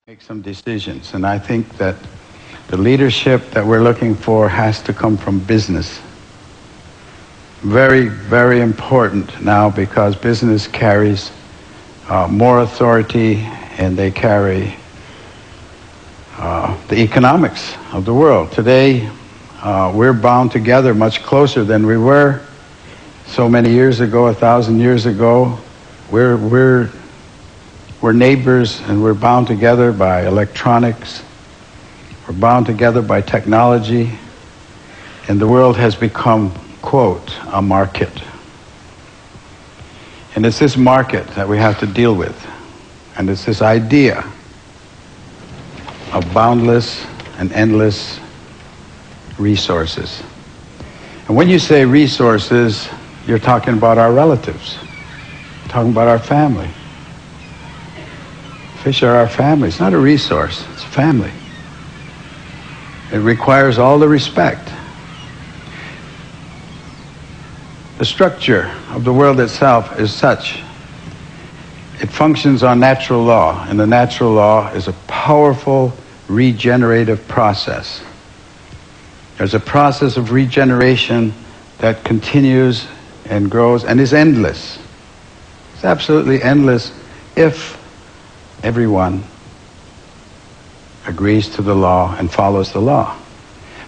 Make some decisions, and I think that the leadership that we're looking for has to come from business. Very, very important now because business carries more authority and they carry the economics of the world. Today, we're bound together much closer than we were so many years ago, 1,000 years ago. We're neighbors, and we're bound together by electronics. We're bound together by technology. And the world has become, quote, a market. And it's this market that we have to deal with. And it's this idea of boundless and endless resources. And when you say resources, you're talking about our relatives. You're talking about our family. Fish are our family. It's not a resource, it's a family. It requires all the respect. The structure of the world itself is such. It functions on natural law, and the natural law is a powerful regenerative process. There's a process of regeneration that continues and grows and is endless. It's absolutely endless if everyone agrees to the law and follows the law.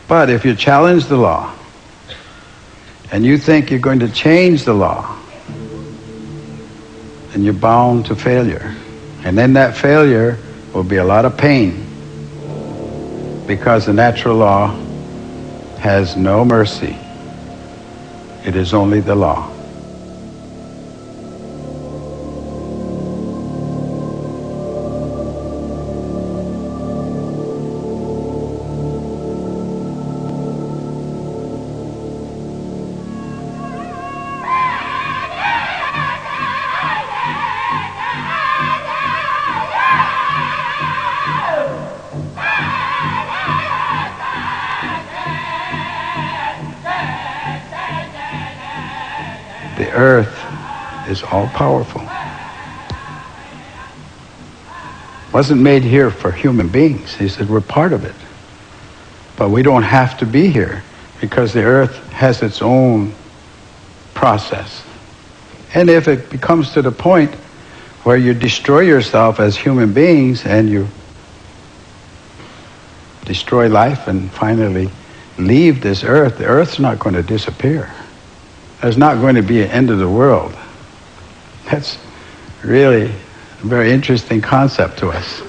But if you challenge the law and you think you're going to change the law, then you're bound to failure. And in that failure will be a lot of pain, because the natural law has no mercy. It is only the law. The earth is all-powerful. Wasn't made here for human beings. He said we're part of it. But we don't have to be here because the earth has its own process. And if it becomes to the point where you destroy yourself as human beings and you destroy life and finally leave this earth, the earth's not going to disappear. There's not going to be an end of the world. That's really a very interesting concept to us.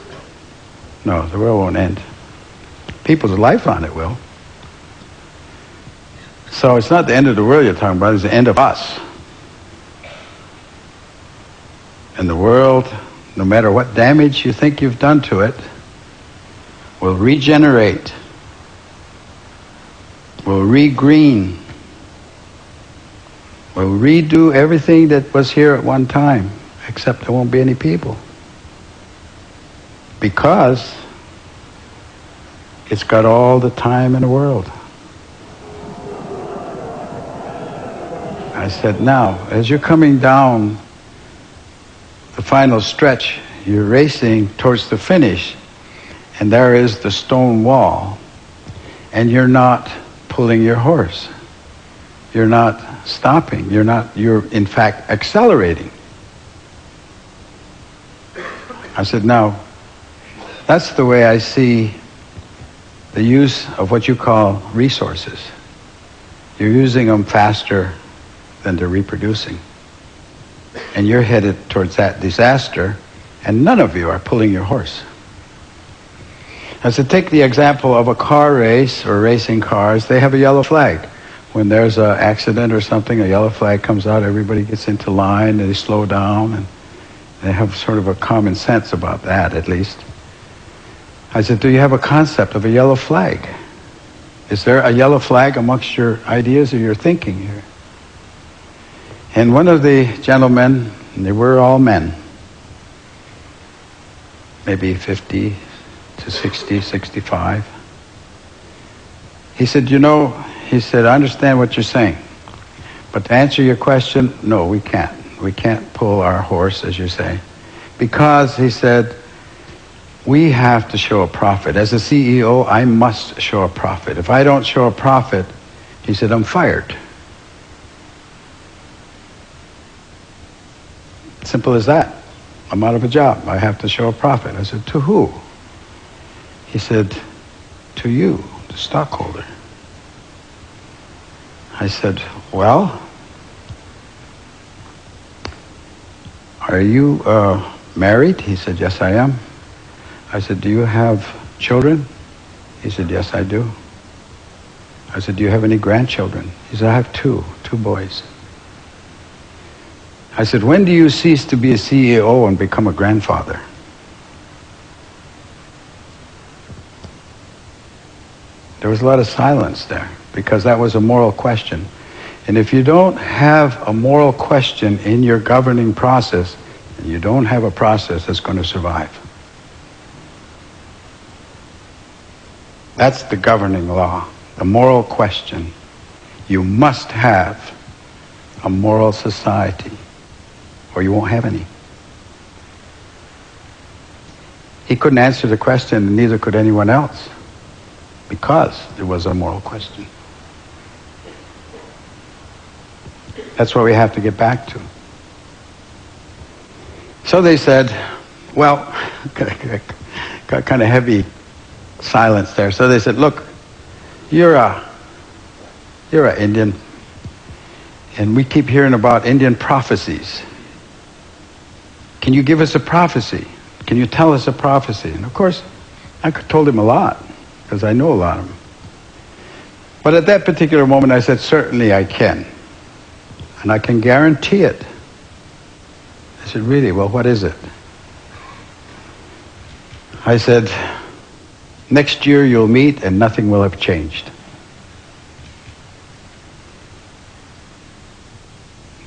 No, the world won't end. People's life on it will. So it's not the end of the world you're talking about, it's the end of us. And the world, no matter what damage you think you've done to it, will regenerate, will regreen, will redo everything that was here at one time, except there won't be any people. Because it's got all the time in the world. I said, now, as you're coming down the final stretch, you're racing towards the finish, and there is the stone wall, and you're not pulling your horse. You're not stopping. You're in fact accelerating. I said, now, that's the way I see the use of what you call resources. You're using them faster than they're reproducing. And you're headed towards that disaster, and none of you are pulling your horse. I said, take the example of a car race or racing cars. They have a yellow flag. When there's an accident or something, a yellow flag comes out, everybody gets into line, and they slow down, and they have sort of a common sense about that, at least. I said, do you have a concept of a yellow flag? Is there a yellow flag amongst your ideas or your thinking here? And one of the gentlemen, and they were all men, maybe 50 to 60, 65, he said, he said, I understand what you're saying, but to answer your question, no, we can't. We can't pull our horse, as you say, because, he said, we have to show a profit. As a CEO, I must show a profit. If I don't show a profit, he said, I'm fired. Simple as that. I'm out of a job. I have to show a profit. I said, to who? He said, to you, the stockholder. I said, well, are you married? He said, yes, I am. I said, do you have children? He said, yes, I do. I said, do you have any grandchildren? He said, I have two boys. I said, when do you cease to be a CEO and become a grandfather? There was a lot of silence there, because that was a moral question. And if you don't have a moral question in your governing process, you don't have a process that's going to survive. That's the governing law, the moral question. You must have a moral society, or you won't have any. He couldn't answer the question, and neither could anyone else, because it was a moral question. That's what we have to get back to. So they said, well, got kind of heavy silence there. So they said, look, you're a Indian, and we keep hearing about Indian prophecies. Can you give us a prophecy? Can you tell us a prophecy? And of course, I told him a lot, because I know a lot of them. But at that particular moment, I said, certainly I can. And I can guarantee it. I said, really? Well, what is it? I said, next year you'll meet and nothing will have changed.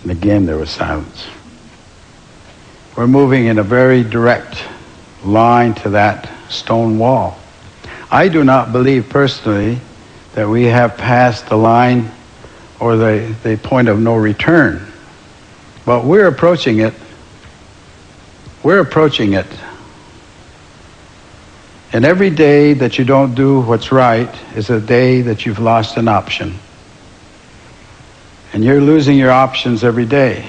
And again, there was silence. We're moving in a very direct line to that stone wall. I do not believe personally that we have passed the line or the point of no return. But we're approaching it. We're approaching it. And every day that you don't do what's right is a day that you've lost an option. And you're losing your options every day.